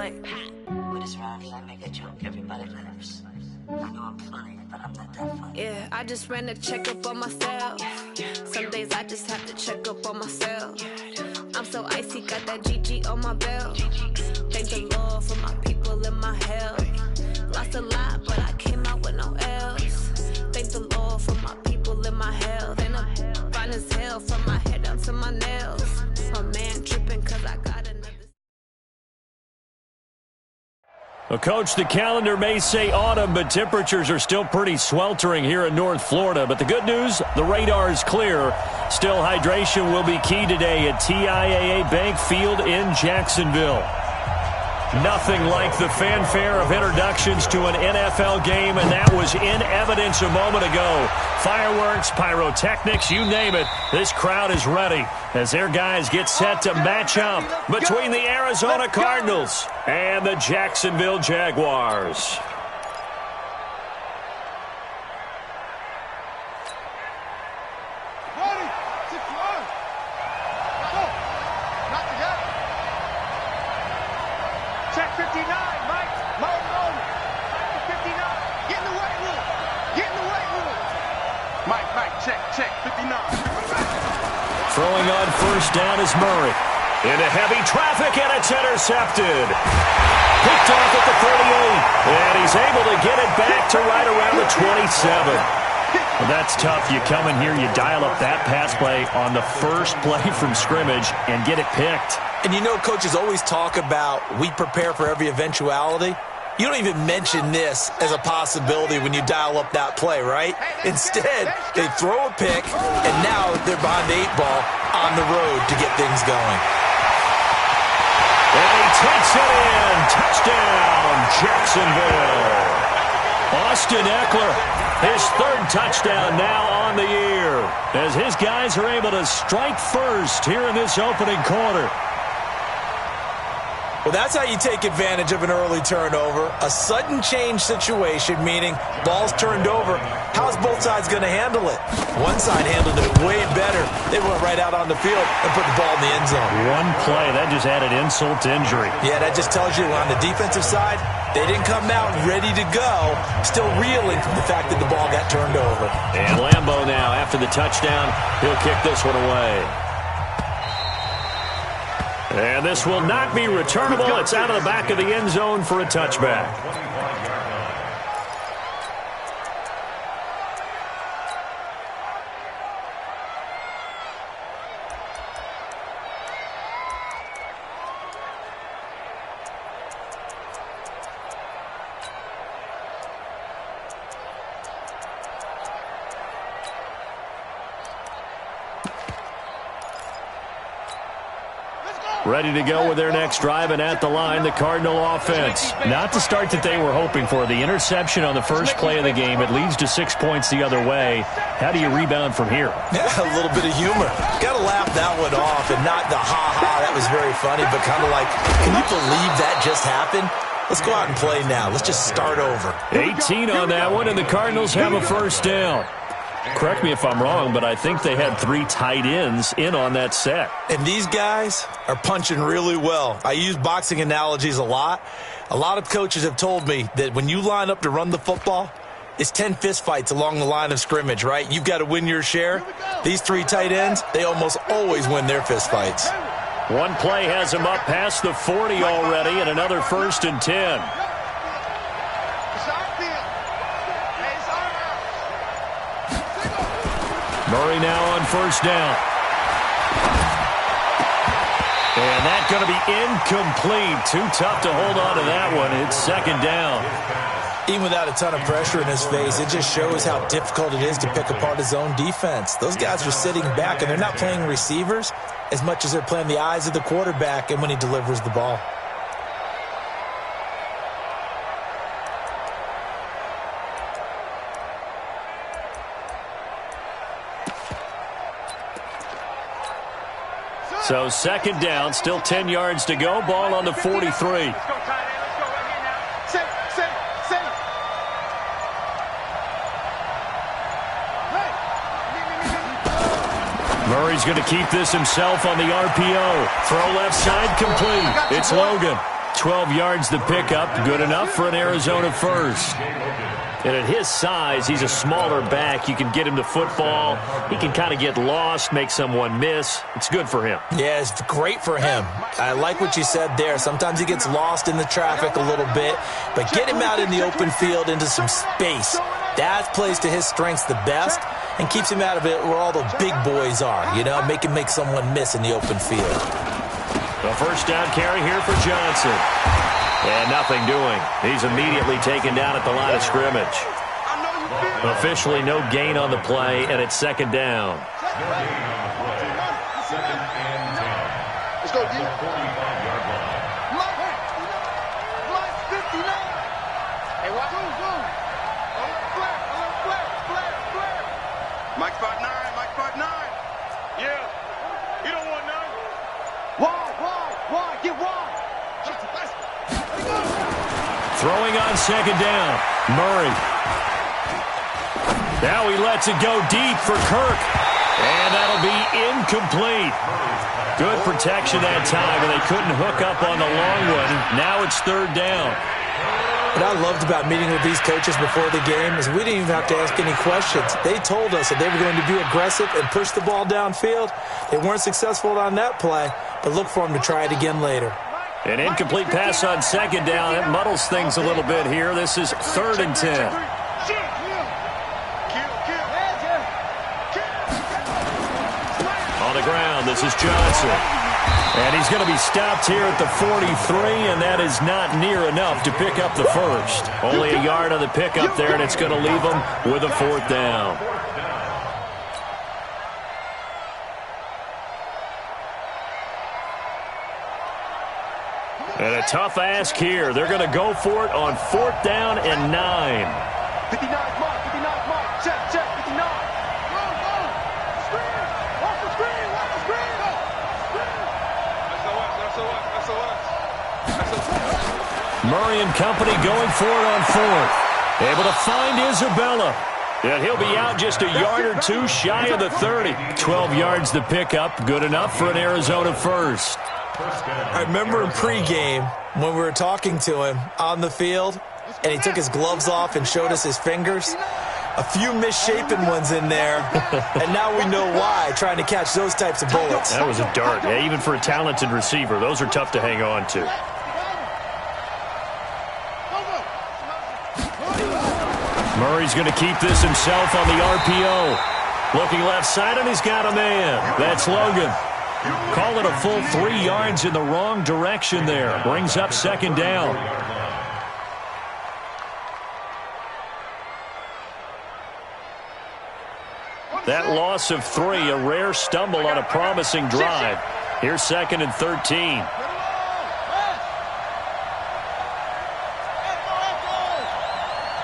like, with this round, I make a joke, everybody laughs. I know I'm funny, but I'm not that funny. Yeah, I just ran a checkup on myself. Some days I just have to check up on myself. I'm so icy, got that GG on my belt. Thank the Lord for my people and my health. Lost a lot, but I came out with no else. Thank the Lord for my people and my health. And I'm fine as hell from my head down to my nails. My man tripping cause I got another. Well, Coach, the calendar may say autumn, but temperatures are still pretty sweltering here in North Florida. But the good news, the radar is clear. Still, hydration will be key today at TIAA Bank Field in Jacksonville. Nothing like the fanfare of introductions to an NFL game, and that was in evidence a moment ago. Fireworks, pyrotechnics, you name it. This crowd is ready as their guys get set to match up between the Arizona Cardinals and the Jacksonville Jaguars. Check 59, Mike. Mode. 59. Get in the weight room. Get in the weight room. Mike, check 59. Throwing on first down is Murray. Into heavy traffic, and it's intercepted. Picked off at the 38, and he's able to get it back to right around the 27. Well, that's tough. You come in here, you dial up that pass play on the first play from scrimmage and get it picked. And you know coaches always talk about we prepare for every eventuality. You don't even mention this as a possibility when you dial up that play, right? Instead, they throw a pick, and now they're behind the 8-ball on the road to get things going. And he takes it in. Touchdown, Jacksonville. Austin Eckler, his third touchdown now on the year, as his guys are able to strike first here in this opening quarter. Well, that's how you take advantage of an early turnover. A sudden change situation, meaning ball's turned over. How's both sides going to handle it? One side handled it way better. They went right out on the field and put the ball in the end zone. One play, that just added insult to injury. Yeah, that just tells you on the defensive side, they didn't come out ready to go, still reeling from the fact that the ball got turned over. And Lambeau now, after the touchdown, he'll kick this one away. And this will not be returnable. It's out of the back of the end zone for a touchback. Ready to go with their next drive, and at the line, the Cardinal offense. Not the start that they were hoping for. The interception on the first play of the game, it leads to 6 points the other way. How do you rebound from here? Yeah, a little bit of humor. Got to laugh that one off, and not the ha-ha, that was very funny, but kind of like, can you believe that just happened? Let's go out and play now. Let's just start over. 18 on that one, and the Cardinals have a first down. Correct me if I'm wrong, but I think they had 3 tight ends in on that set. And these guys are punching really well. I use boxing analogies a lot. A lot of coaches have told me that when you line up to run the football, it's 10 fistfights along the line of scrimmage, right? You've got to win your share. These 3 tight ends, they almost always win their fistfights. One play has him up past the 40 already, and another first and 10. Murray now on first down. And that's going to be incomplete. Too tough to hold on to that one. It's second down. Even without a ton of pressure in his face, it just shows how difficult it is to pick apart his own defense. Those guys are sitting back, and they're not playing receivers as much as they're playing the eyes of the quarterback and when he delivers the ball. So second down, still 10 yards to go. Ball on the 43. Murray's going to keep this himself on the RPO. Throw left side complete. It's Logan. 12 yards the pickup, good enough for an Arizona first. And at his size, he's a smaller back. You can get him to football. He can kind of get lost, make someone miss. It's good for him. Yeah, it's great for him. I like what you said there. Sometimes he gets lost in the traffic a little bit, but get him out in the open field into some space. That plays to his strengths the best and keeps him out of it where all the big boys are, you know, make him make someone miss in the open field. The first down carry here for Johnson. And nothing doing. He's immediately taken down at the line of scrimmage. Officially no gain on the play, and it's second down. Let's go, D. 45-yard line. Mike 59. Hey, what? Flare. Mike 5'9", Mike 5'9". Yeah. You don't want none. Wide. Get wide. Throwing on second down. Murray. Now he lets it go deep for Kirk. And that'll be incomplete. Good protection that time, and they couldn't hook up on the long one. Now it's third down. What I loved about meeting with these coaches before the game is we didn't even have to ask any questions. They told us that they were going to be aggressive and push the ball downfield. They weren't successful on that play, but look for them to try it again later. An incomplete pass on second down. It muddles things a little bit here. This is 3rd and 10. On the ground, this is Johnson. And he's going to be stopped here at the 43, and that is not near enough to pick up the first. Only a yard on the pickup there, and it's going to leave him with a 4th down. And a tough ask here. They're going to go for it on 4th down and 9. 59 mark. Check, 59. Go. Screen. Watch the screen. SOS. Murray and company going for it on 4th. Able to find Isabella. And he'll be out just a yard or two shy of the 30. 12 yards the pickup. Good enough for an Arizona first. I remember in pregame when we were talking to him on the field, and he took his gloves off and showed us his fingers. A few misshapen ones in there, and now we know why, trying to catch those types of bullets. That was a dart. Yeah, even for a talented receiver, those are tough to hang on to. Murray's going to keep this himself on the RPO. Looking left side, and he's got a man. That's Logan. Call it a full 3 yards in the wrong direction there. Brings up second down. That loss of 3, a rare stumble on a promising drive. Here's 2nd and 13.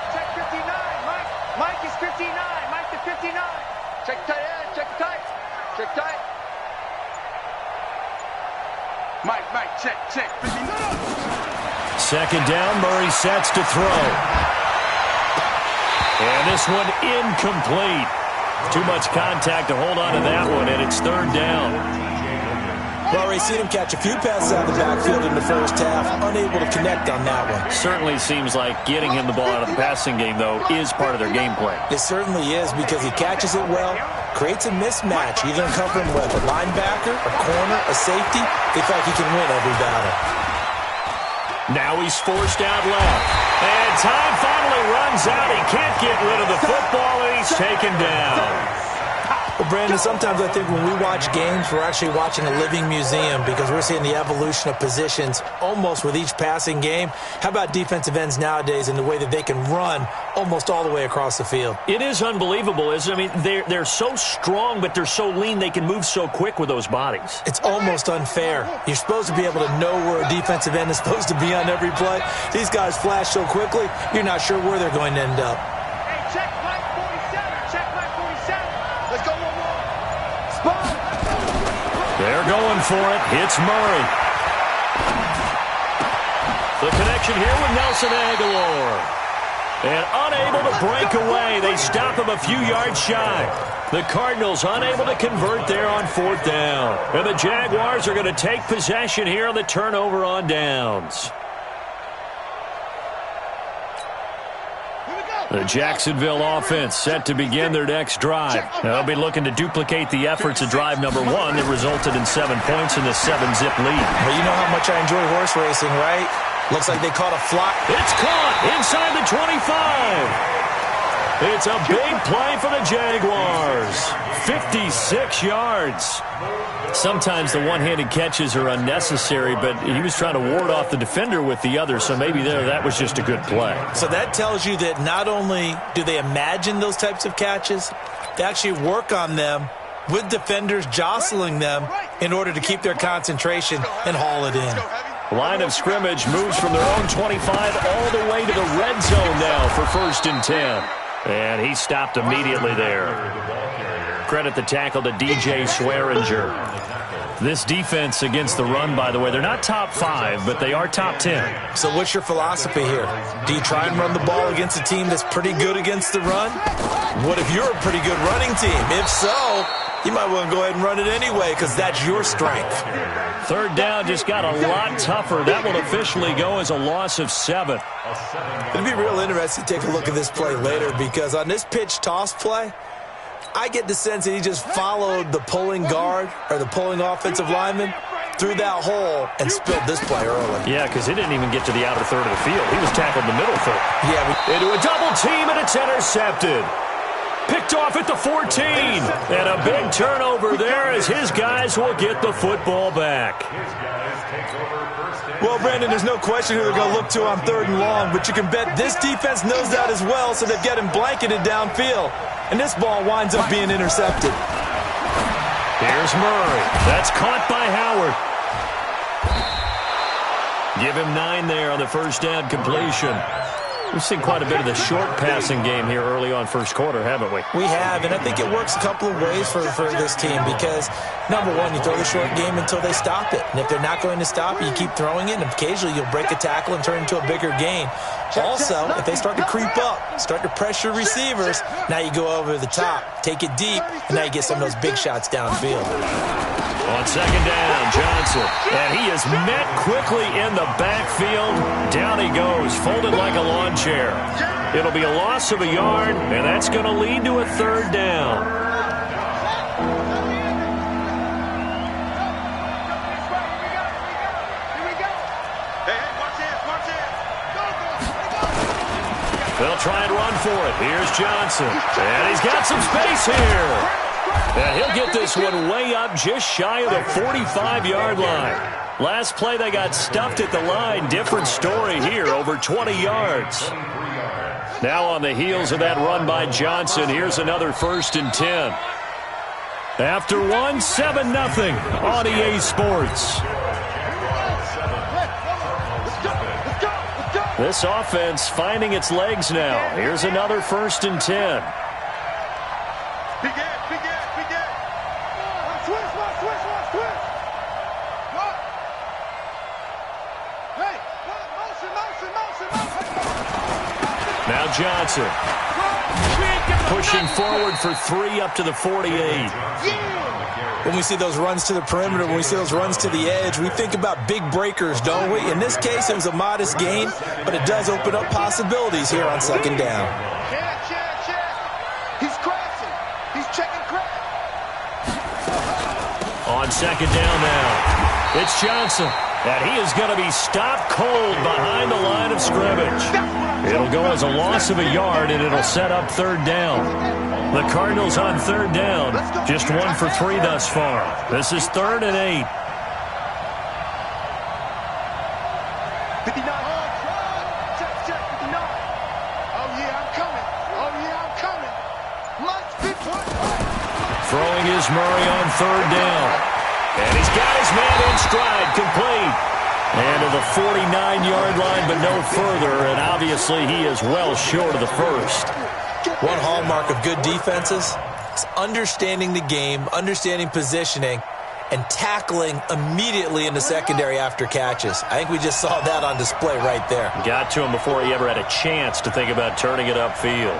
Check 59. Mike is 59. Mike to 59. Check tight end. Check tight. Mike, check. 59. Second down, Murray sets to throw. And this one incomplete. Too much contact to hold on to that one, and it's 3rd down. Well, already seen him catch a few passes out of the backfield in the first half, unable to connect on that one. Certainly seems like getting him the ball out of the passing game, though, is part of their game plan. It certainly is, because he catches it well, creates a mismatch, either covering with a linebacker, a corner, a safety. They feel like he can win every battle. Now he's forced out left. And time finally runs out. He can't get rid of the football, and he's taken down. Well, Brandon, sometimes I think when we watch games, we're actually watching a living museum because we're seeing the evolution of positions almost with each passing game. How about defensive ends nowadays and the way that they can run almost all the way across the field? It is unbelievable, isn't it? I mean, they're so strong, but they're so lean, they can move so quick with those bodies. It's almost unfair. You're supposed to be able to know where a defensive end is supposed to be on every play. These guys flash so quickly, you're not sure where they're going to end up. Hey, check Mike 47. Check Mike 47. Let's go 1-1. Spot. They're going for it. It's Murray. The connection here with Nelson Aguilar. And unable to break away. They stop him a few yards shy. The Cardinals unable to convert there on 4th down. And the Jaguars are going to take possession here on the turnover on downs. The Jacksonville offense set to begin their next drive. They'll be looking to duplicate the efforts of drive number 1 that resulted in 7 points in the 7-zip lead. Well, you know how much I enjoy horse racing, right? Looks like they caught a fly. It's caught inside the 25. It's a big play for the Jaguars. 56 yards. Sometimes the one-handed catches are unnecessary, but he was trying to ward off the defender with the other, so maybe that was just a good play. So that tells you that not only do they imagine those types of catches, they actually work on them with defenders jostling them in order to keep their concentration and haul it in. Line of scrimmage moves from their own 25 all the way to the red zone now for 1st and 10. And he stopped immediately there. Credit the tackle to DJ Swearinger. This defense against the run, by the way, they're not top 5, but they are top 10. So what's your philosophy here? Do you try and run the ball against a team that's pretty good against the run? What if you're a pretty good running team? If so, you might want to go ahead and run it anyway because that's your strength. 3rd down just got a lot tougher. That will officially go as a loss of 7. It'd be real interesting to take a look at this play later because on this pitch toss play, I get the sense that he just followed the pulling guard or the pulling offensive lineman through that hole and spilled this play early. Yeah, because he didn't even get to the outer third of the field. He was tackled in the middle third. Yeah, into a double team, and it's intercepted. Picked off at the 14. And a big turnover there as his guys will get the football back. Well, Brandon, there's no question who they're going to look to on 3rd and long, but you can bet this defense knows that as well, so they've got him blanketed downfield. And this ball winds up being intercepted. Here's Murray. That's caught by Howard. Give him 9 there on the 1st down completion. We've seen quite a bit of the short passing game here early on 1st quarter, haven't we? We have, and I think it works a couple of ways for this team because, number 1, you throw the short game until they stop it. And if they're not going to stop it, you keep throwing it, and occasionally you'll break a tackle and turn it into a bigger gain. Also, if they start to creep up, start to pressure receivers, now you go over the top, take it deep, and now you get some of those big shots downfield. On 2nd down, Johnson. And he is met quickly in the backfield. Down he goes, folded like a lawn chair. It'll be a loss of a yard, and that's going to lead to a 3rd down. They'll try and run for it. Here's Johnson. And he's got some space here. And he'll get this one way up just shy of the 45-yard line. Last play, they got stuffed at the line. Different story here, over 20 yards. Now on the heels of that run by Johnson, here's another 1st and 10. After 1, 7-0 on EA Sports. This offense finding its legs now. Here's another 1st and 10. Now Johnson pushing forward for 3 up to the 48. When we see those runs to the perimeter, when we see those runs to the edge, we think about big breakers, don't we? In this case, it was a modest gain, but it does open up possibilities here on 2nd down. He's crashing. He's checking crack. On 2nd down now, it's Johnson. And he is going to be stopped cold behind the line of scrimmage. It'll go as a loss of a yard, and it'll set up 3rd down. The Cardinals on 3rd down, just 1 for 3 thus far. This is 3rd and 8. 59. Check, 59. Oh, yeah, I'm coming. Oh, yeah, I'm coming. Lunch, big one. Throwing is Murray on 3rd down. And he's got his man in stride, complete. And to the 49-yard line, but no further. And obviously he is well short of the 1st. One hallmark of good defenses is understanding the game, understanding positioning, and tackling immediately in the secondary after catches. I think we just saw that on display right there. Got to him before he ever had a chance to think about turning it upfield.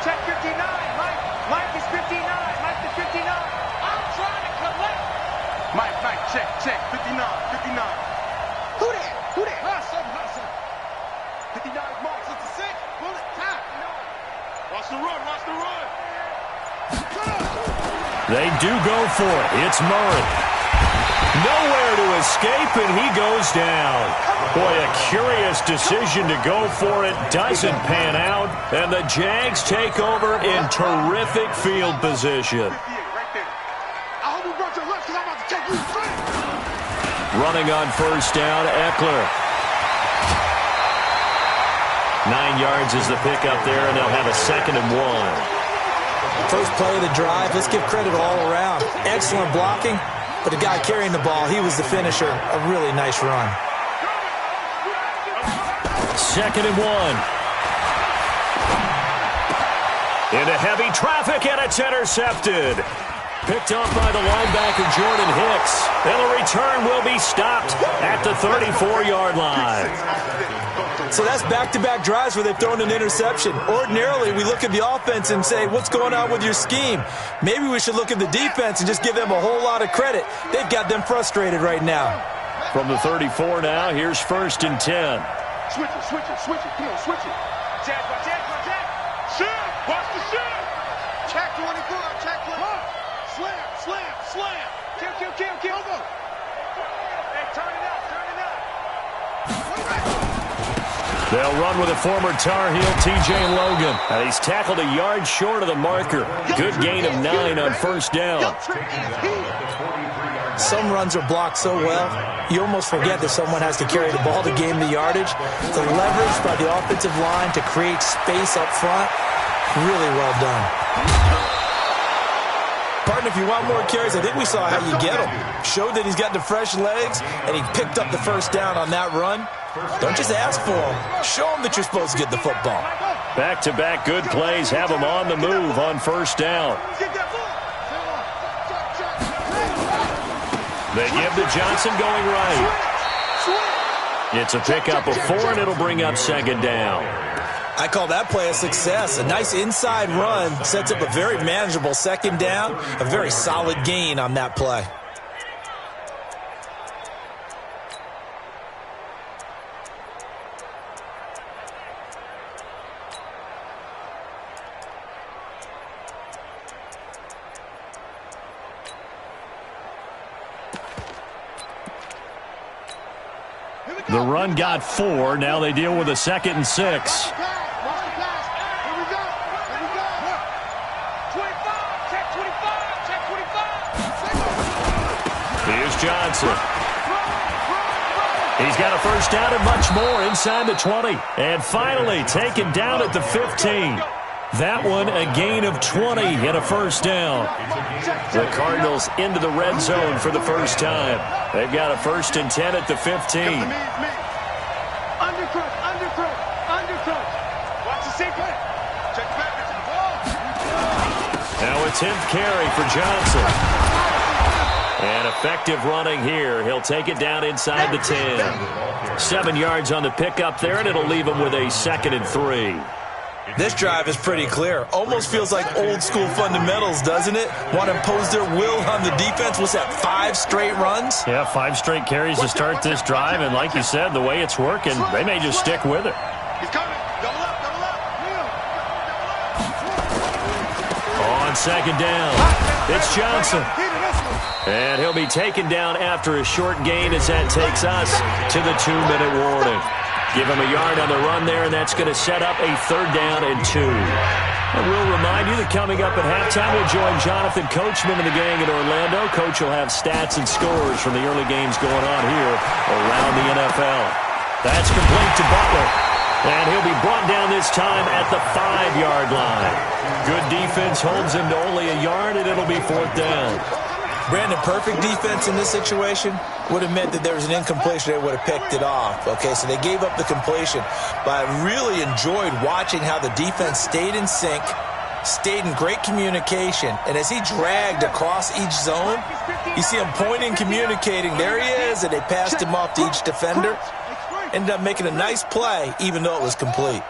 Check 59, Mike. Mike is 59. Mike is 59. I'm trying to collect. Mike, check, 59, 59. Who that? Hustle. 59 marks, it's a 6. Bullet, time. Watch the run. They do go for it. It's Murray. Nowhere to escape, and he goes down. Boy, a curious decision to go for it. Doesn't pan out, and the Jags take over in terrific field position. Running on first down, Eckler. 9 yards is the pickup there, and they'll have a 2nd and 1. First play of the drive, let's give credit all around. Excellent blocking, but the guy carrying the ball, he was the finisher. A really nice run. 2nd and 1. Into heavy traffic, and it's intercepted. Picked up by the linebacker, Jordan Hicks. And the return will be stopped at the 34-yard line. So that's back-to-back drives where they've thrown an interception. Ordinarily, we look at the offense and say, what's going on with your scheme? Maybe we should look at the defense and just give them a whole lot of credit. They've got them frustrated right now. From the 34 now, here's 1st and 10. Switch it. Come on, switch it. Jack. Shoot. Watch the shoot. Check 24. Check 24. Slam. Kill. Go. Hey, turn it up. They'll run with a former Tar Heel, T.J. Logan. And he's tackled a yard short of the marker. Good gain of 9 on first down. Some runs are blocked so well, you almost forget that someone has to carry the ball to gain the yardage. The leverage by the offensive line to create space up front, really well done. Partner, if you want more carries, I think we saw how you get him. Showed that he's got the fresh legs, and he picked up the first down on that run. Don't just ask for him. Show him that you're supposed to get the football. Back-to-back good plays have him on the move on first down. They give to Johnson going right. It's a pickup of 4, and it'll bring up 2nd down. I call that play a success. A nice inside run sets up a very manageable 2nd down. A very solid gain on that play. The run got 4. Now they deal with a 2nd and 6. Here's Johnson. He's got a first down and much more inside the 20. And finally taken down at the 15. That one a gain of 20 and a first down. The Cardinals into the red zone for the first time. They've got a 1st and 10 at the 15. Now a 10th carry for Johnson. And effective running here. He'll take it down inside the 10. 7 yards on the pickup there, and it'll leave him with a 2nd and 3. This drive is pretty clear. Almost feels like old school fundamentals, doesn't it? Want to impose their will on the defense. What's that, 5 straight runs? Yeah, 5 straight carries to start this drive, and like you said, the way it's working, they may just stick with it. He's coming. Double up. On 2nd down, it's Johnson. And he'll be taken down after a short gain as that takes us to the 2-minute warning. Give him a yard on the run there, and that's going to set up a 3rd down and 2. And we'll remind you that coming up at halftime, we'll join Jonathan Coachman and the gang in Orlando. Coach will have stats and scores from the early games going on here around the NFL. That's complete to Butler. And he'll be brought down this time at the 5-yard line. Good defense holds him to only a yard, and it'll be 4th down. Brandon, perfect defense in this situation would have meant that there was an incompletion. They would have picked it off. Okay, so they gave up the completion. But I really enjoyed watching how the defense stayed in sync, stayed in great communication, and as he dragged across each zone, you see him pointing, communicating. There he is, and they passed him off to each defender. Ended up making a nice play, even though it was complete.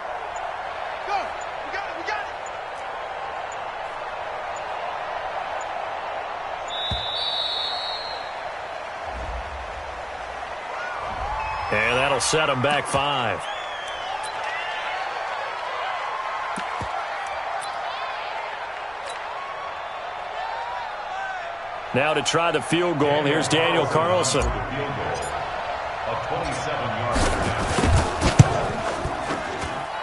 And that'll set him back 5. Now to try the field goal, here's Daniel Carlson.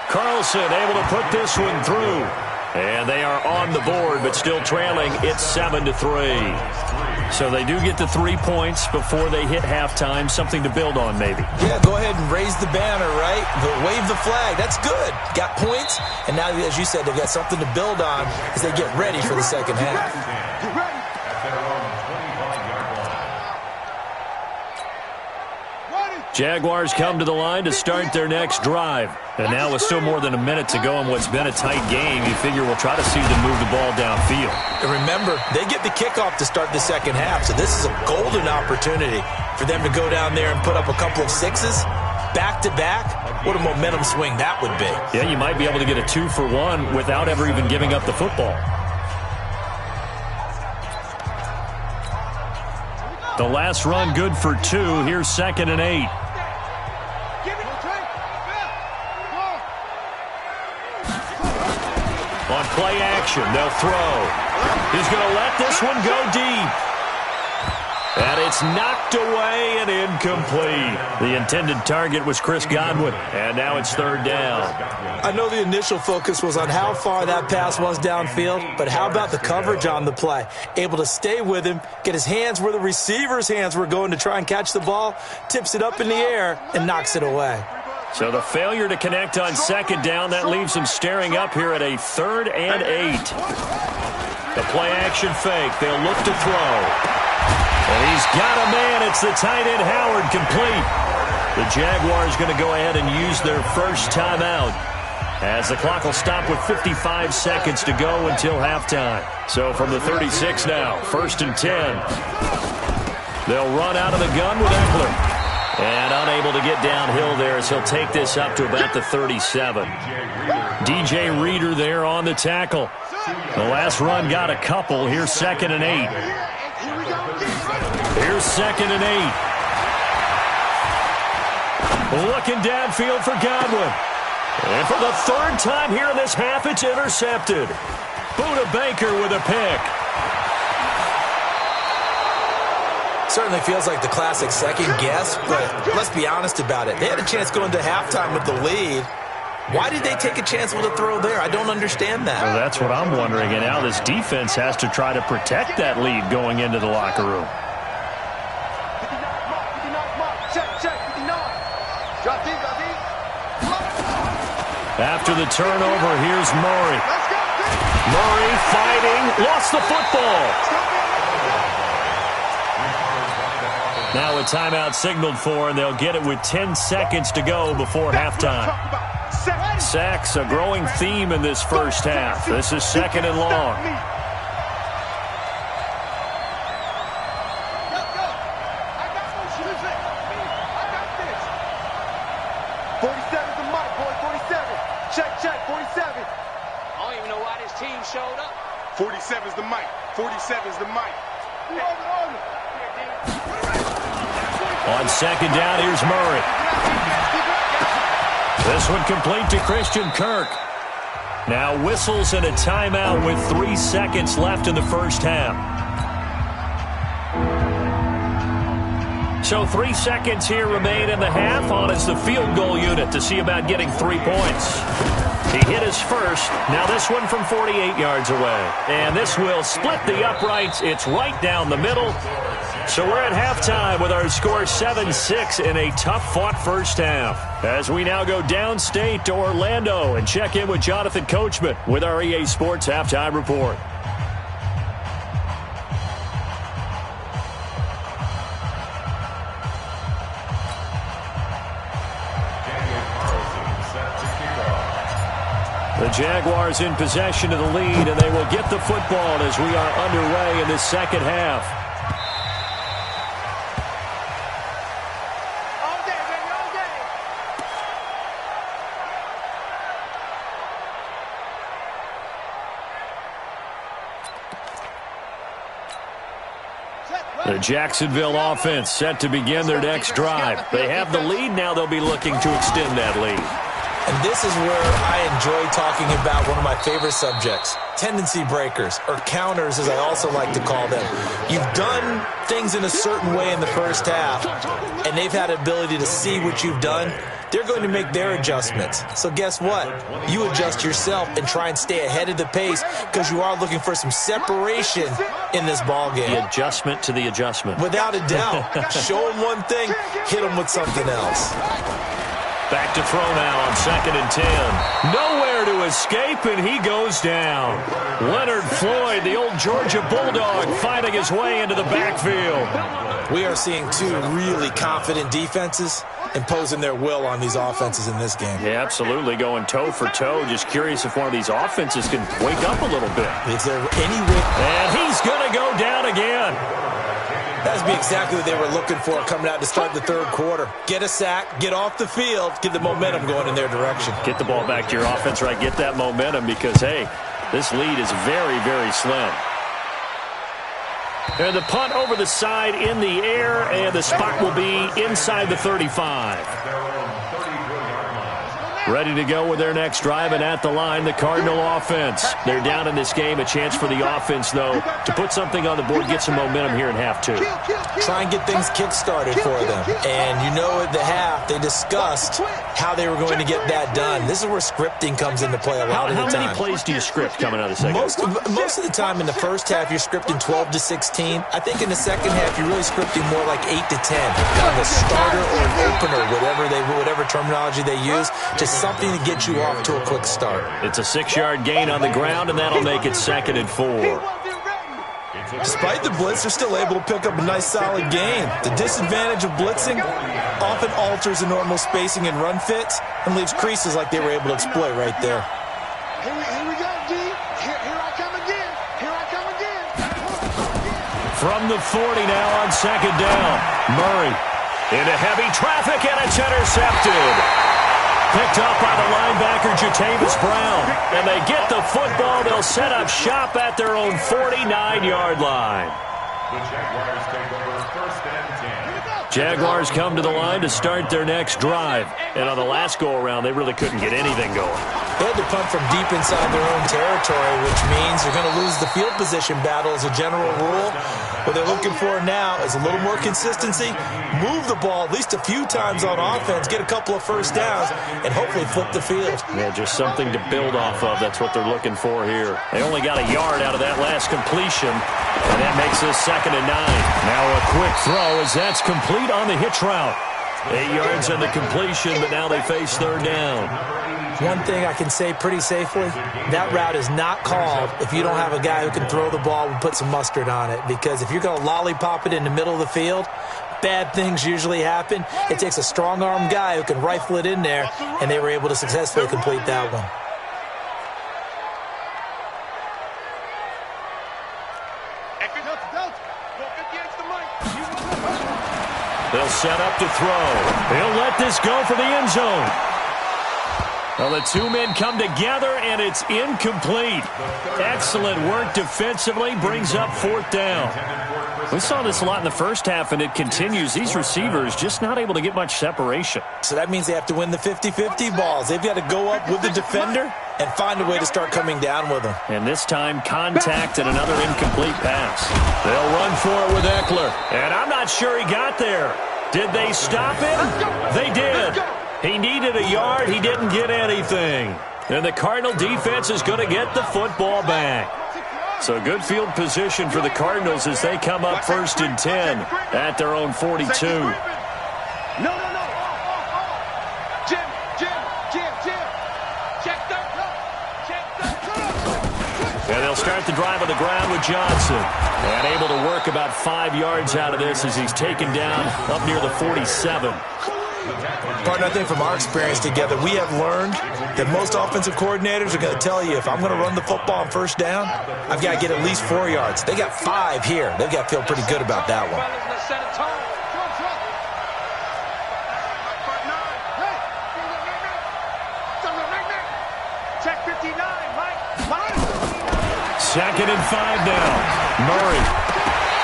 Carlson able to put this one through. And they are on the board, but still trailing. It's 7-3. So they do get the 3 points before they hit halftime. Something to build on, maybe. Yeah, go ahead and raise the banner, right? Wave the flag. That's good. Got points, and now, as you said, they've got something to build on as they get ready for the second half. Jaguars come to the line to start their next drive. And now with still more than a minute to go in what's been a tight game, you figure we'll try to see them move the ball downfield. And remember, they get the kickoff to start the second half, so this is a golden opportunity for them to go down there and put up a couple of sixes back-to-back. What a momentum swing that would be. Yeah, you might be able to get a 2-for-1 without ever even giving up the football. The last run good for 2. Here's 2nd and 8. On play action, they'll throw. He's going to let this one go deep. And it's knocked away and incomplete. The intended target was Chris Godwin, and now it's 3rd down. I know the initial focus was on how far that pass was downfield, but how about the coverage on the play? Able to stay with him, get his hands where the receiver's hands were going to try and catch the ball, tips it up in the air, and knocks it away. So the failure to connect on 2nd down, that leaves him staring up here at a 3rd and 8. The play action fake, they'll look to throw. And he's got a man. It's the tight end Howard, complete. The Jaguars going to go ahead and use their first timeout as the clock will stop with 55 seconds to go until halftime. So from the 36 now, 1st and 10. They'll run out of the gun with Eckler. And unable to get downhill there as he'll take this up to about the 37. DJ Reader there on the tackle. The last run got a couple. Here's 2nd and 8. Here's 2nd and 8. Looking downfield for Godwin. And for the 3rd time here in this half, it's intercepted. Buda Baker with a pick. Certainly feels like the classic second guess, but let's be honest about it. They had a chance going to halftime with the lead. Why did they take a chance with a throw there? I don't understand that. Well, that's what I'm wondering. And now this defense has to try to protect that lead going into the locker room. After the turnover, here's Murray. Murray fighting, lost the football. Now a timeout signaled for, and they'll get it with 10 seconds to go before halftime. Sacks, a growing theme in this first half. This is 2nd and long. Check, 47. I don't even know why this team showed up. 47's the mic. 47's the mic. On 2nd down, here's Murray. This one complete to Christian Kirk. Now whistles and a timeout with 3 seconds left in the first half. So 3 seconds here remain in the half on as the field goal unit to see about getting 3 points. He hit his first. Now this one from 48 yards away. And this will split the uprights. It's right down the middle. So we're at halftime with our score 7-6 in a tough-fought first half. As we now go downstate to Orlando and check in with Jonathan Coachman with our EA Sports Halftime Report. The Jaguars in possession of the lead, and they will get the football as we are underway in the second half. All day, baby, all day. The Jacksonville offense set to begin their next drive. They have the lead. Now they'll be looking to extend that lead. And this is where I enjoy talking about one of my favorite subjects, tendency breakers, or counters as I also like to call them. You've done things in a certain way in the first half, and they've had the ability to see what you've done. They're going to make their adjustments. So guess what? You adjust yourself and try and stay ahead of the pace because you are looking for some separation in this ball game. The adjustment to the adjustment. Without a doubt. Show them one thing, hit them with something else. Back to throw now on 2nd and 10. Nowhere to escape, and he goes down. Leonard Floyd, the old Georgia Bulldog, finding his way into the backfield. We are seeing two really confident defenses imposing their will on these offenses in this game. Yeah, absolutely, going toe for toe. Just curious if one of these offenses can wake up a little bit. Is there any way? And he's going to go down again. That'd be exactly what they were looking for coming out to start the third quarter. Get a sack, get off the field, get the momentum going in their direction. Get the ball back to your offense, right? Get that momentum because, hey, this lead is very, very slim. And the punt over the side in the air, and the spot will be inside the 35. Ready to go with their next drive, and at the line, the Cardinal offense. They're down in this game. A chance for the offense, though, to put something on the board, get some momentum here in half two. Try and get things kick-started for them. And you know at the half, they discussed how they were going to get that done. This is where scripting comes into play a lot of the time. How many plays do you script coming out of the second? Most of the time in the first half, you're scripting 12 to 16. I think in the second half, you're really scripting more like 8 to 10. Kind of a starter or an opener, whatever terminology they use, just something to get you off to a quick start. It's a 6-yard gain on the ground, and that'll make it 2nd and 4. Despite the blitz, they're still able to pick up a nice, solid gain. The disadvantage of blitzing often alters the normal spacing and run fits and leaves creases like they were able to exploit right there. Here we go, D. Here I come again. Here I come again. From the 40 now on 2nd down. Murray into heavy traffic, and it's intercepted. Picked up by the linebacker, Jatavis Brown. And they get the football. They'll set up shop at their own 49-yard line. The Jaguars take over 1st and 10. Jaguars come to the line to start their next drive. And on the last go-around, they really couldn't get anything going. They had to punt from deep inside their own territory, which means you're going to lose the field position battle as a general rule. What they're looking for now is a little more consistency, move the ball at least a few times on offense, get a couple of first downs, and hopefully flip the field. Yeah, just something to build off of. That's what they're looking for here. They only got a yard out of that last completion, and that makes this 2nd and 9. Now a quick throw as that's complete on the hitch route. 8 yards on the completion, but now they face 3rd down. One thing I can say pretty safely, that route is not called if you don't have a guy who can throw the ball and put some mustard on it. Because if you're going to lollipop it in the middle of the field, bad things usually happen. It takes a strong-armed guy who can rifle it in there, and they were able to successfully complete that one. They'll set up to throw. He'll let this go for the end zone. Well, the two men come together, and it's incomplete. Excellent work defensively, brings up 4th down. We saw this a lot in the first half, and it continues. These receivers just not able to get much separation. So that means they have to win the 50-50 balls. They've got to go up with the defender and find a way to start coming down with them. And this time, contact and another incomplete pass. They'll run for it with Eckler. And I'm not sure he got there. Did they stop him? They did. He needed a yard. He didn't get anything. And the Cardinal defense is going to get the football back. So good field position for the Cardinals as they come up 1st and 10 at their own 42. No. Jim. Check that. And they'll start the drive on the ground with Johnson. And able to work about 5 yards out of this as he's taken down up near the 47. Partner, I think from our experience together, we have learned that most offensive coordinators are going to tell you, if I'm going to run the football on first down, I've got to get at least 4 yards. They got 5 here. They've got to feel pretty good about that one. Second and 5 now. Murray.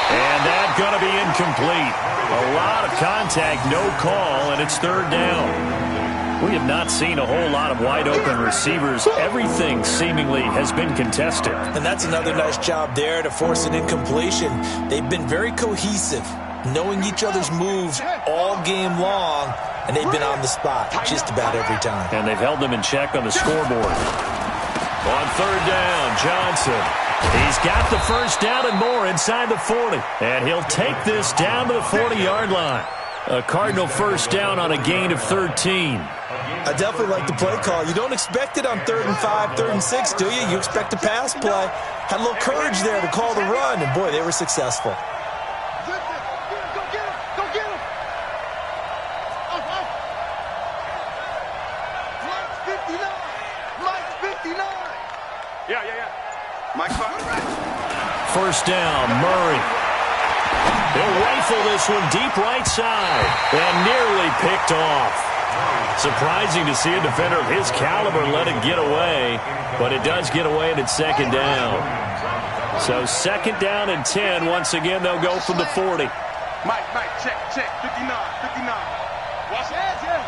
And that's going to be incomplete. A lot of contact, no call, and it's third down. We have not seen a whole lot of wide-open receivers. Everything seemingly has been contested. And that's another nice job there to force an incompletion. They've been very cohesive, knowing each other's moves all game long, and they've been on the spot just about every time. And they've held them in check on the scoreboard. On third down, Johnson. He's got the first down and more inside the 40. And he'll take this down to the 40-yard line. A Cardinal first down on a gain of 13. I definitely like the play call. You don't expect it on 3rd and 5, 3rd and 6, do you? You expect a pass play. Had a little courage there to call the run, and boy, they were successful. First down, Murray. He'll rifle this one deep right side and nearly picked off. Surprising to see a defender of his caliber let it get away, but it does get away and it's second down. So second down and 10. Once again, they'll go from the 40. Mike, check, 59. Watch it, yeah.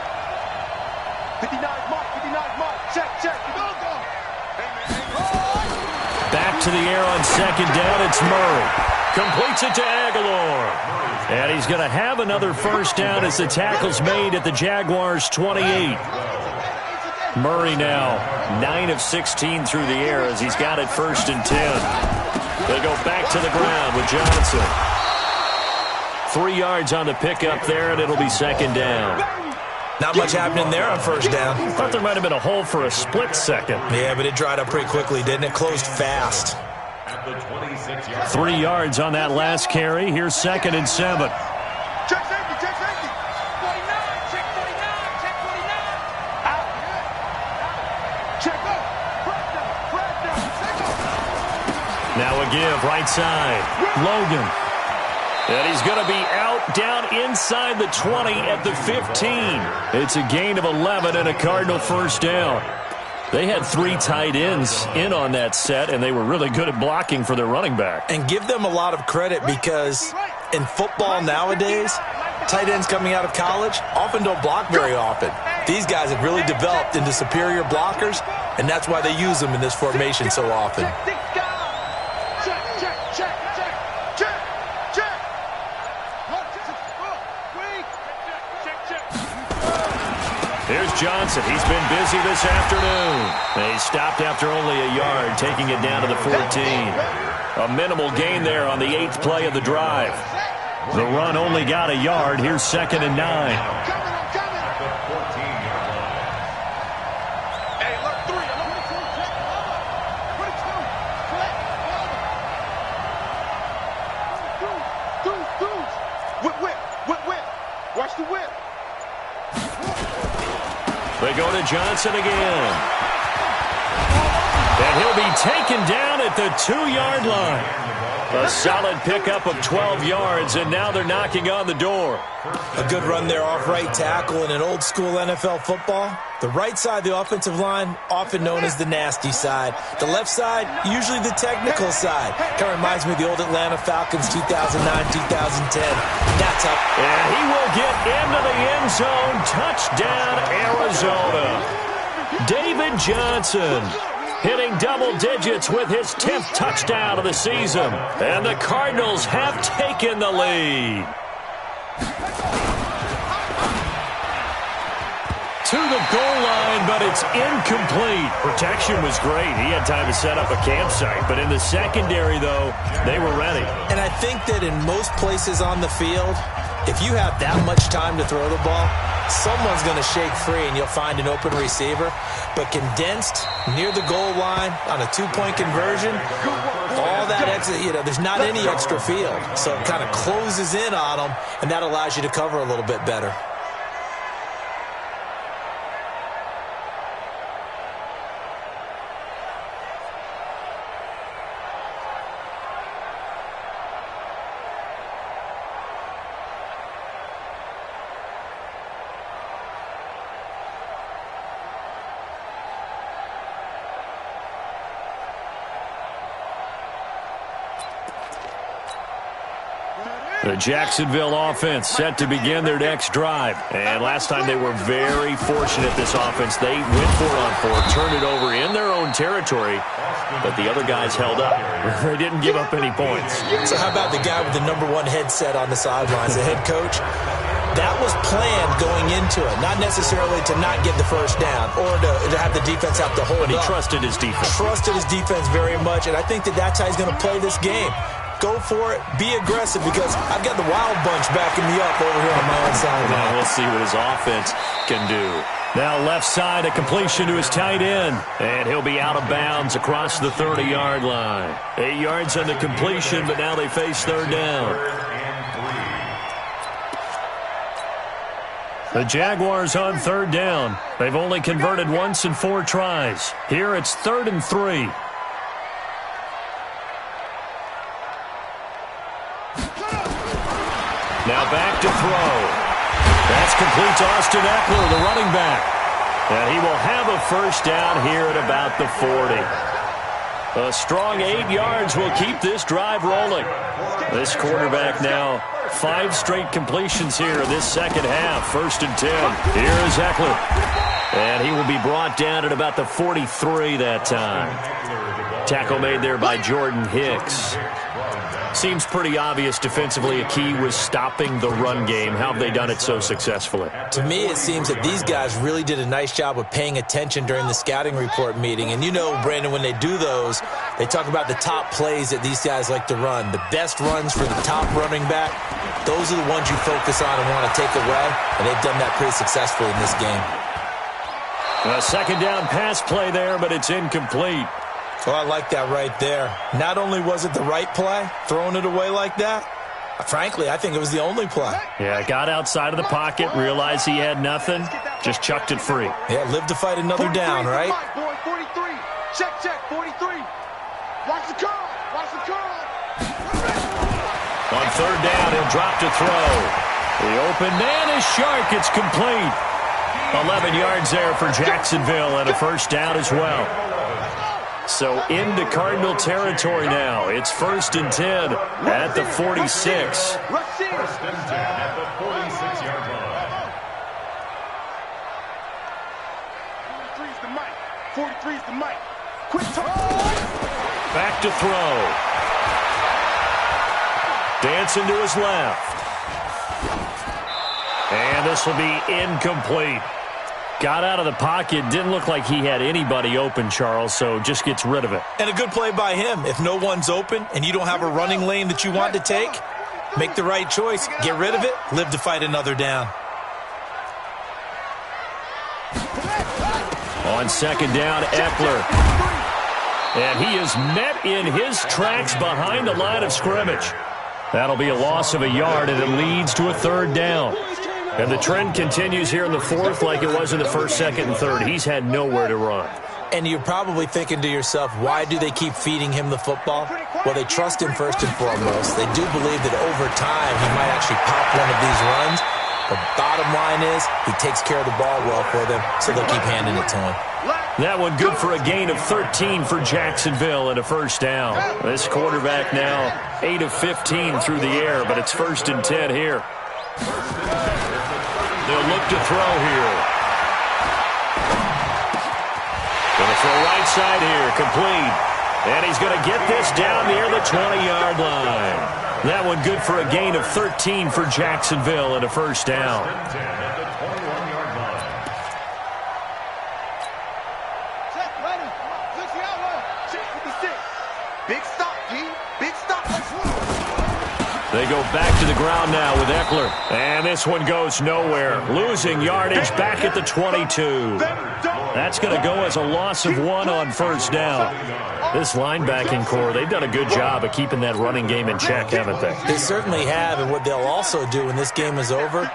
59, Mike, check, go. Back to the air on second down, it's Murray. Completes it to Aguilar. And he's going to have another first down as the tackle's made at the Jaguars' 28. Murray now 9 of 16 through the air as he's got it first and 10. They go back to the ground with Johnson. 3 yards on the pickup there, and it'll be second down. Not much happening there on first down. Thought there might have been a hole for a split second. Yeah, but it dried up pretty quickly, didn't it? Closed fast. 3 yards on that last carry. Here's second and 7. Check safety. 49, check 49. Out. Check up. Press down. Now a give, right side. Logan. And he's going to be out down inside the 20 at the 15. It's a gain of 11 and a Cardinal first down. They had 3 tight ends in on that set, and they were really good at blocking for their running back. And give them a lot of credit because in football nowadays, tight ends coming out of college often don't block very often. These guys have really developed into superior blockers, and that's why they use them in this formation so often. Here's Johnson. He's been busy this afternoon. He stopped after only a yard, taking it down to the 14. A minimal gain there on the 8th play of the drive. The run only got a yard. Here's second and 9. Watch the whip. They go to Johnson again. And he'll be taken down at the 2-yard line. A solid pickup of 12 yards, and now they're knocking on the door. A good run there off right tackle in an old-school NFL football. The right side of the offensive line, often known as the nasty side. The left side, usually the technical side. Kind of reminds me of the old Atlanta Falcons 2009-2010. That's up. And he will get into the end zone. Touchdown, Arizona. David Johnson hitting double digits with his 10th touchdown of the season. And the Cardinals have taken the lead. To the goal line, but it's incomplete. Protection was great. He had time to set up a campsite. But in the secondary, though, they were ready. And I think that in most places on the field, if you have that much time to throw the ball, someone's going to shake free and you'll find an open receiver. But condensed near the goal line on a 2-point conversion, all that extra, there's not any extra field. So it kind of closes in on them, and that allows you to cover a little bit better. The Jacksonville offense set to begin their next drive. And last time they were very fortunate, this offense. They went 4-on-4, turned it over in their own territory, but the other guys held up. They didn't give up any points. So how about the guy with the #1 headset on the sidelines, the head coach? That was planned going into it, not necessarily to not get the first down or to have the defense have to hold But he up. trusted his defense. Trusted his defense very much, and I think that's how he's going to play this game. Go for it. Be aggressive, because I've got the wild bunch backing me up over here on my own side. Now we'll see what his offense can do. Now left side, a completion to his tight end. And he'll be out of bounds across the 30-yard line. 8 yards on the completion, but now they face third down. The Jaguars on third down. They've only converted once in 4 tries. Here it's 3rd and 3. Now back to throw. That's complete to Austin Eckler, the running back. And he will have a first down here at about the 40. A strong 8 yards will keep this drive rolling. This quarterback now 5 straight completions here in this second half. 1st and 10. Here is Eckler. And he will be brought down at about the 43 that time. Tackle made there by Jordan Hicks. Seems pretty obvious defensively a key was stopping the run game. How have they done it so successfully? To me, it seems that these guys really did a nice job of paying attention during the scouting report meeting. And you know, Brandon, when they do those, they talk about the top plays that these guys like to run. The best runs for the top running back, those are the ones you focus on and want to take away. And they've done that pretty successfully in this game. A second down pass play there, but it's incomplete. Oh, I like that right there. Not only was it the right play, throwing it away like that, frankly, I think it was the only play. Yeah, got outside of the pocket, realized he had nothing, just chucked it free. Yeah, live to fight another down, right? 43. Check, 43. Watch the curl. Watch the curl. On third down, he'll drop to throw. The open man is Shark. It's complete. 11 yards there for Jacksonville and a first down as well. So into Cardinal territory now. It's 1st and 10 at the 46. First and 10 at the 46-yard line. 43's the mic. 43's the mic. Quick talk. Back to throw. Dancing to his left. And this will be incomplete. Got out of the pocket. Didn't look like he had anybody open, Charles, so just gets rid of it. And a good play by him. If no one's open and you don't have a running lane that you want to take, make the right choice. Get rid of it. Live to fight another down. On second down, Eckler. And he is met in his tracks behind the line of scrimmage. That'll be a loss of a yard, and it leads to a third down. And the trend continues here in the fourth like it was in the first, second, and third. He's had nowhere to run. And you're probably thinking to yourself, why do they keep feeding him the football? Well, they trust him first and foremost. They do believe that over time he might actually pop one of these runs. The bottom line is he takes care of the ball well for them, so they'll keep handing it to him. That one good for a gain of 13 for Jacksonville and a first down. This quarterback now 8 of 15 through the air, but it's 1st and 10 here. They'll look to throw here. Going to throw right side here, complete. And he's going to get this down near the 20-yard line. That one good for a gain of 13 for Jacksonville and a first down. Big stop, G. Big stop. They go back to the ground now with Eckler. And this one goes nowhere. Losing yardage back at the 22. That's going to go as a loss of 1 on first down. This linebacking core, they've done a good job of keeping that running game in check, haven't they? They certainly have, and what they'll also do when this game is over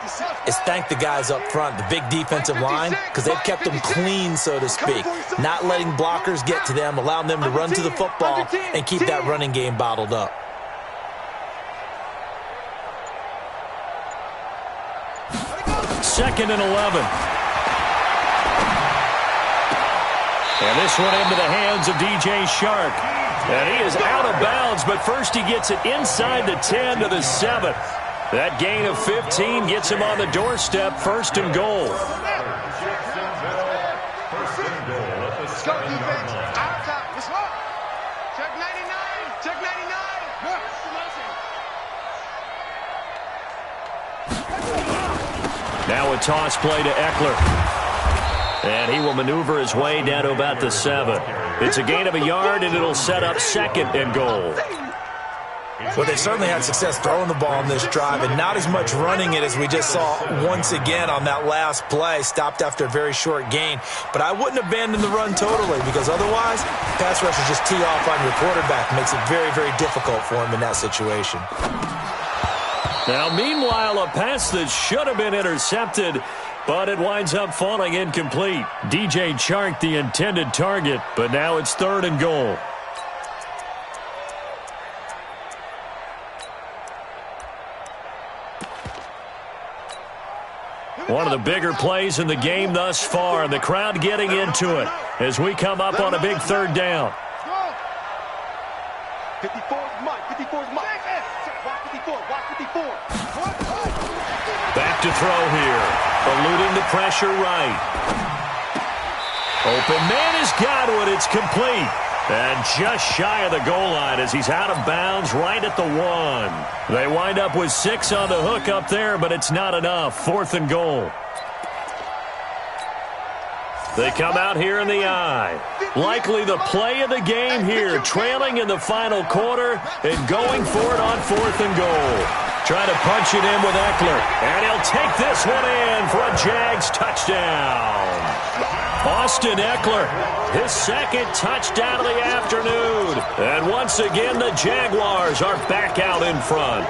is thank the guys up front, the big defensive line, because they've kept them clean, so to speak. Not letting blockers get to them, allowing them to run to the football and keep that running game bottled up. Second and 11. And this one into the hands of DJ Shark. And he is out of bounds, but first he gets it inside the 10 to the 7. That gain of 15 gets him on the doorstep, 1st and goal. Now a toss play to Eckler. And he will maneuver his way down to about the 7. It's a gain of a yard, and it'll set up 2nd and goal. Well, they certainly had success throwing the ball in this drive, and not as much running it as we just saw once again on that last play. Stopped after a very short gain. But I wouldn't abandon the run totally, because otherwise, pass rushers just tee off on your quarterback. Makes it very, very difficult for him in that situation. Now, meanwhile, a pass that should have been intercepted, but it winds up falling incomplete. DJ Chark, the intended target, but now it's 3rd and goal. One of the bigger plays in the game thus far, and the crowd getting into it as we come up on a big 3rd down. 54's Mike, 54's Mike. Watch 54, watch 54. Back to throw here. Eluding the pressure right. Open man has got it. It's complete. And just shy of the goal line as he's out of bounds right at the 1. They wind up with 6 on the hook up there, but it's not enough. 4th and goal. They come out here in the eye. Likely the play of the game here, trailing in the final quarter and going for it on 4th and goal. Trying to punch it in with Eckler. And he'll take this one in for a Jags touchdown. Austin Eckler, his 2nd touchdown of the afternoon. And once again, the Jaguars are back out in front.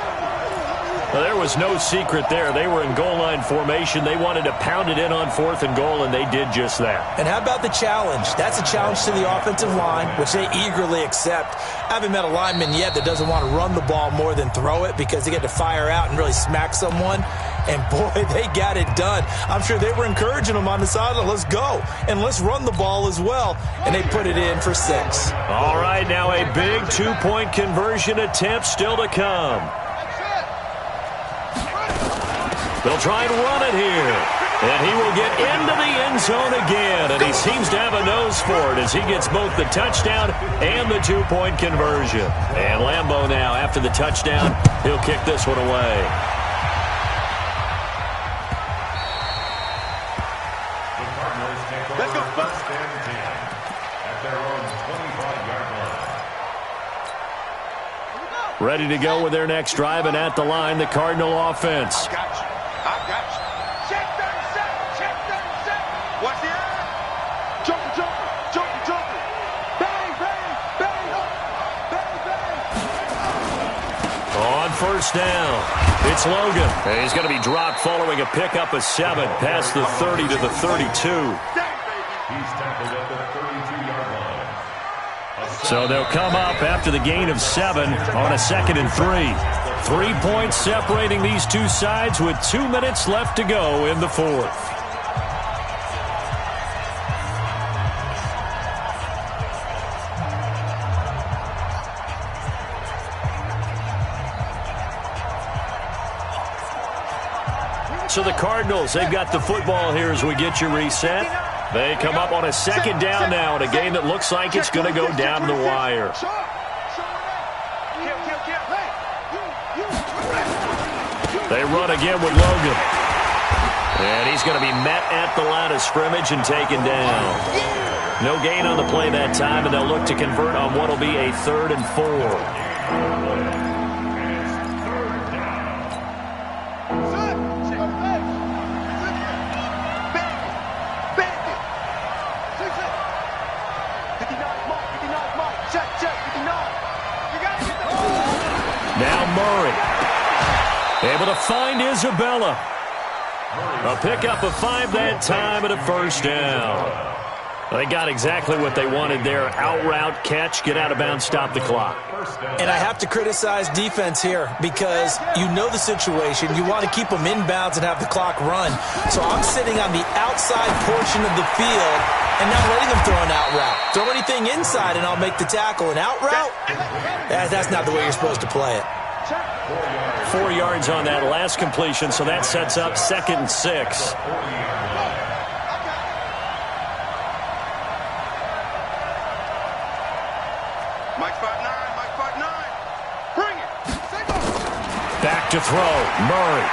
Well, there was no secret there. They were in goal line formation. They wanted to pound it in on 4th and goal, and they did just that. And how about the challenge? That's a challenge to the offensive line, which they eagerly accept. I haven't met a lineman yet that doesn't want to run the ball more than throw it because they get to fire out and really smack someone. And, boy, they got it done. I'm sure they were encouraging them on the sideline. Let's go. And let's run the ball as well. And they put it in for 6. All right, now a big 2-point conversion attempt still to come. They'll try and run it here. And he will get into the end zone again. And he seems to have a nose for it as he gets both the touchdown and the 2-point conversion. And Lambeau now, after the touchdown, he'll kick this one away. Let's go. First and 10 at their own 25-yard line. Ready to go with their next drive, and at the line, the Cardinal offense. I got you. Check 37, check 37. Watch the eye. Jumper. Bang, bang, bang, bang, bang. On 1st down, it's Logan. And he's going to be dropped following a pickup of 7 past the 30 to the 32. He's tackled at the 32-yard line. So they'll come up after the gain of 7 on a 2nd and 3. 3 points separating these two sides with 2 minutes left to go in the 4th. So the Cardinals, they've got the football here as we get you reset. They come up on a 2nd down now in a game that looks like it's going to go down the wire. They run again with Logan. And he's going to be met at the line of scrimmage and taken down. No gain on the play that time, and they'll look to convert on what will be a 3rd and 4. Now Murray. Able to find Isabella. A pickup of 5 that time and a 1st down. They got exactly what they wanted there. Out route, catch, get out of bounds, stop the clock. And I have to criticize defense here because you know the situation. You want to keep them inbounds and have the clock run. So I'm sitting on the outside portion of the field and not letting them throw an out route. Throw anything inside and I'll make the tackle. An out route? That's not the way you're supposed to play it. 4 yards on that last completion, so that sets up 2nd and 6. Back to throw, Murray.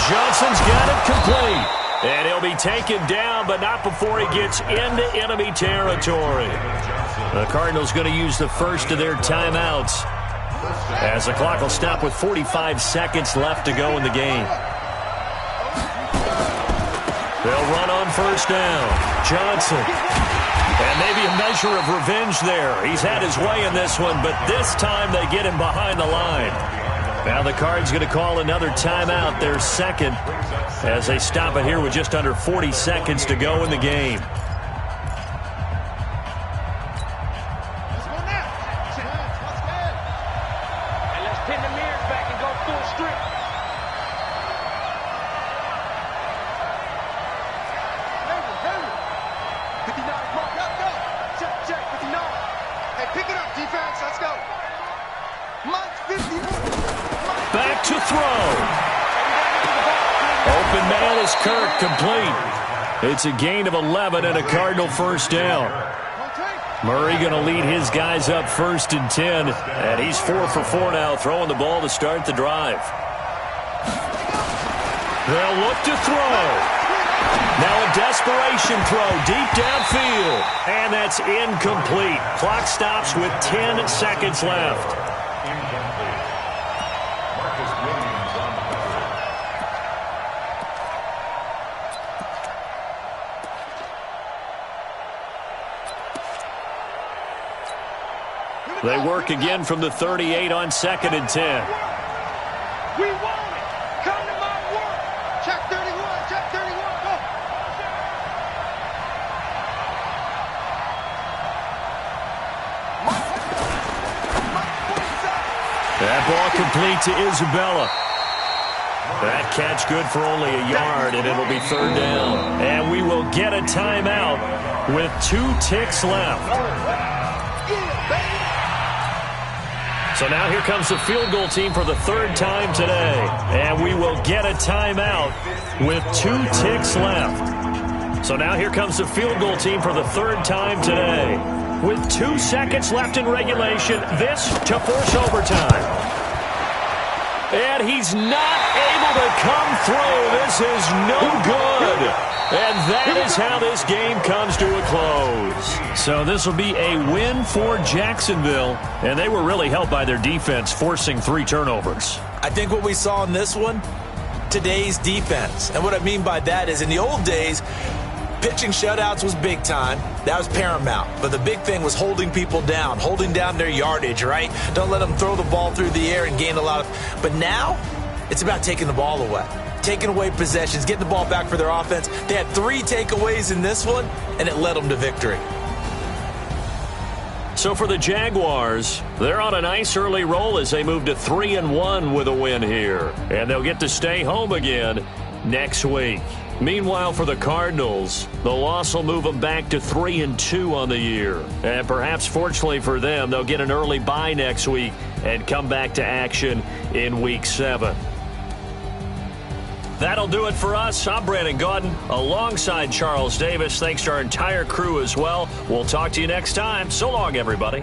Johnson's got it complete. And he'll be taken down, but not before he gets into enemy territory. The Cardinals going to use the first of their timeouts, as the clock will stop with 45 seconds left to go in the game. They'll run on first down. Johnson. And maybe a measure of revenge there. He's had his way in this one, but this time they get him behind the line. Now the Cards going to call another timeout, their second, as they stop it here with just under 40 seconds to go in the game. Back to throw. Open man is Kirk, complete. It's a gain of 11 and a Cardinal first down. Murray going to lead his guys up 1st and 10, and he's 4 for 4 now, throwing the ball to start the drive. They'll look to throw. Now a desperation throw deep downfield, and that's incomplete. Clock stops with 10 seconds left. They work again from the 38 on 2nd and 10. We want it. Come to my work. Check 31. Check 31. Go. That ball complete to Isabella. That catch good for only a yard, and it'll be 3rd down. And we will get a timeout with 2 ticks left. So now here comes the field goal team for the 3rd time today. And we will get a timeout with 2 ticks left. So now here comes the field goal team for the 3rd time today. With 2 seconds left in regulation, this to force overtime. And he's not able to come through. This is no good. And that is how this game comes to a close. So this will be a win for Jacksonville. And they were really helped by their defense, forcing 3 turnovers. I think what we saw in this one, today's defense. And what I mean by that is in the old days, pitching shutouts was big time. That was paramount. But the big thing was holding people down, holding down their yardage, right? Don't let them throw the ball through the air and gain a lot of... But now, it's about taking the ball away. Taking away possessions, getting the ball back for their offense. They had 3 takeaways in this one, and it led them to victory. So for the Jaguars, they're on a nice early roll as they move to 3-1 with a win here. And they'll get to stay home again next week. Meanwhile, for the Cardinals, the loss will move them back to 3-2 on the year. And perhaps fortunately for them, they'll get an early bye next week and come back to action in Week 7. That'll do it for us. I'm Brandon Gaudin alongside Charles Davis. Thanks to our entire crew as well. We'll talk to you next time. So long, everybody.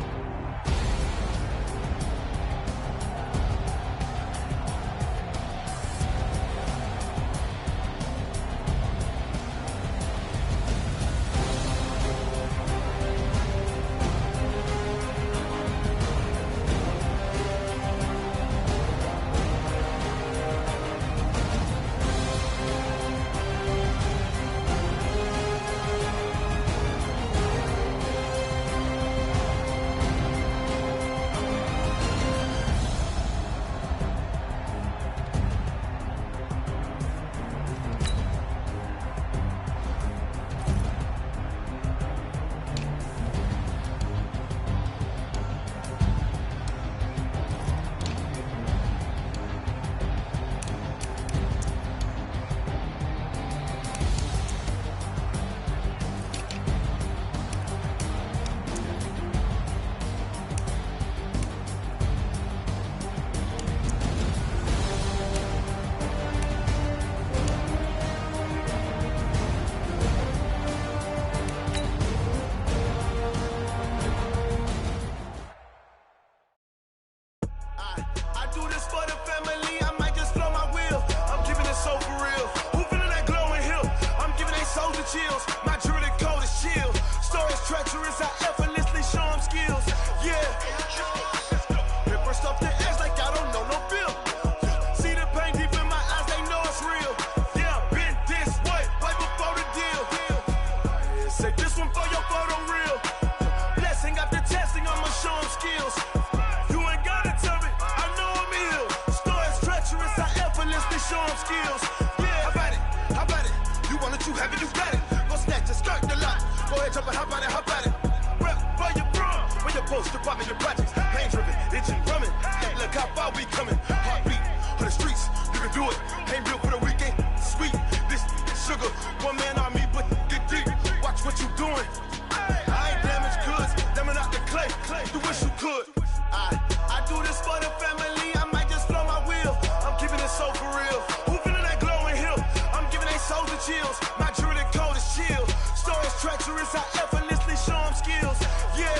in the projects, pain driven, itching, drumming. Hey, look how far we coming. Heartbeat on the streets, you can do it. Ain't built for the weekend, sweet. This sugar, one man army, but get deep. Watch what you doing. I ain't damaged goods, damn out the clay. You wish you could. I do this for the family. I might just blow my wheel. I'm keeping it so for real. Who feeling that glowing hill? I'm giving they souls the chills. My jewelry cold is chill. Stories treacherous, I effortlessly show them skills. Yeah.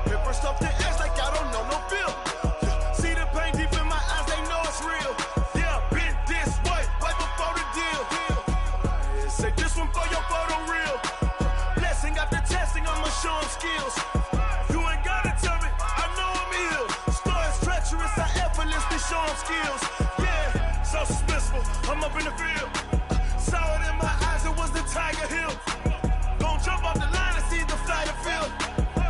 Paper stuff the edge like I don't know no feel. See the pain deep in my eyes, they know it's real. Yeah, been this way, right before the deal. Say this one for your photo real. Blessing after testing, I'ma show them skills. You ain't gotta tell me, I know I'm ill. Stories treacherous, I effortlessly show them skills. Yeah, so suspenseful, I'm up in the field. Saw it in my eyes, it was the Tiger Hill. Gon' jump off the line and see the flight of field.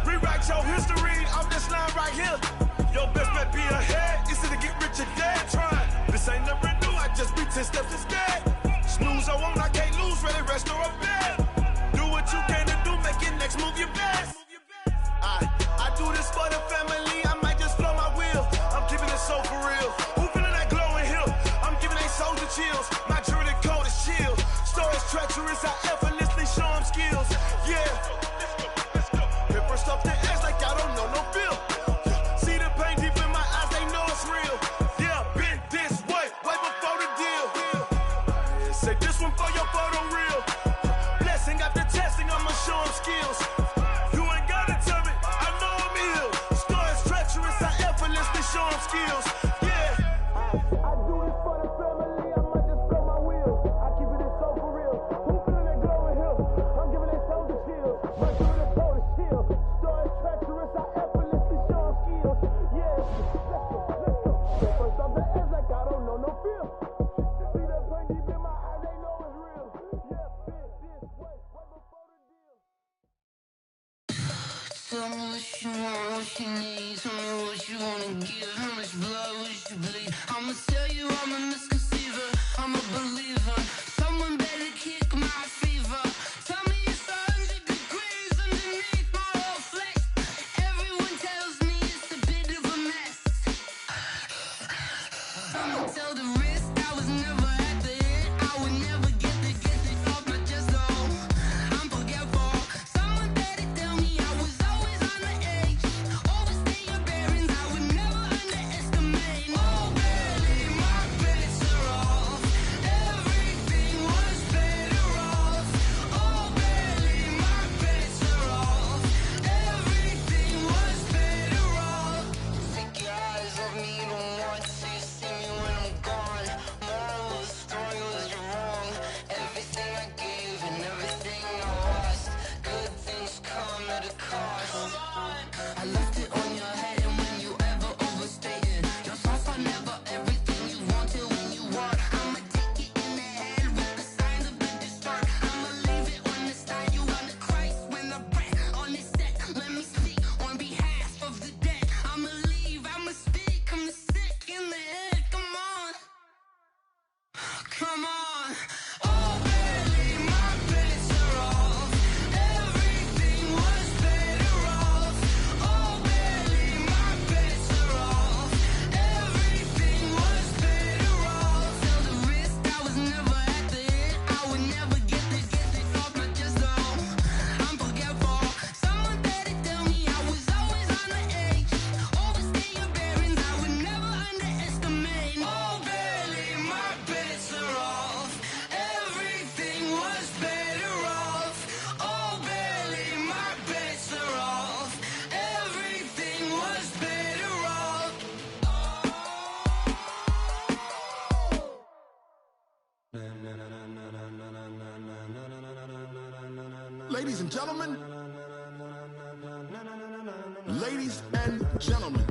Rewrite your history off this line right here. Your best bet be ahead, easy to get rich or dead. Try, this ain't never new, I just be 10 steps instead. Snooze I won't, I can't lose, ready, rest or a bed. Do what you can to do, make your next move your best. I do this for the family, I might just blow my wheel. I'm keeping it so for real. Who feeling that glowing hill? I'm giving they souls the chills. My jewelry cold is chill. Stories treacherous, I effortlessly show them skills. Yeah. Paper stuff the edge like I don't know no feel. See the pain deep in my eyes, they know it's real. Yeah, been this way, right before the deal. Say this one for your photo real. Blessing after testing, I'ma show them skills. You ain't gotta tell me, I know I'm ill. Stories treacherous, I effortlessly show them skills. Yeah. I do this for the family, I might just blow my wheel. I keep it so for real. Who feeling that glowing hill? I'm giving they souls the chills. My jewelry cold is chill. Stories treacherous, I effortlessly show them skills. Yeah, let's go. First off the edge like I don't know no feel. See that pain deep in my eyes, they know it's real. Yeah, been this way, right before the deal. Tell me what you want, what you need. Tell me what you wanna give. How much blood would you bleed? I'ma tell you I'm a misconceiver. I'm a believer. Someone better kick my fever. Tell me it's 100 degrees underneath my whole flesh. Everyone tells me it's a bit of a mess. I'ma tell the risk I was never at the end. I would never get this off my chest though. I'm forgetful. Someone better tell me I was always on the edge. Overstay your bearings, I would never underestimate. Oh, barely, my bets are off. Everything was better off. Oh, barely, my bets are off. Everything was better off. Take your eyes off me, don't want to see me when I'm gone. Moral of the story was you're wrong. Everything I gave and everything I lost. Good things come at a cost. I left it on your head, and when you ever overstay it, your thoughts are never everything you want till when you want. I'ma take it in the head with the signs of the distort. I'ma leave it on the side. You on the Christ when the breath on this set. Let me speak on behalf of the dead. I'ma leave, I'ma speak. I'm the sick in the head. Come on, come on. Oh, barely, my bets are off. Everything was better off. Oh, barely, my bets are off. Everything was better off. Tell the risk I was never at the end. I would never get this off my chest though. I'm forgetful. Someone better tell me I was always on the edge. Overstay your bearings, I would never underestimate. Oh, barely, my bets are off. Everything was better off. Oh, barely, my bets are off. Everything was better off. Ladies and gentlemen, ladies and gentlemen,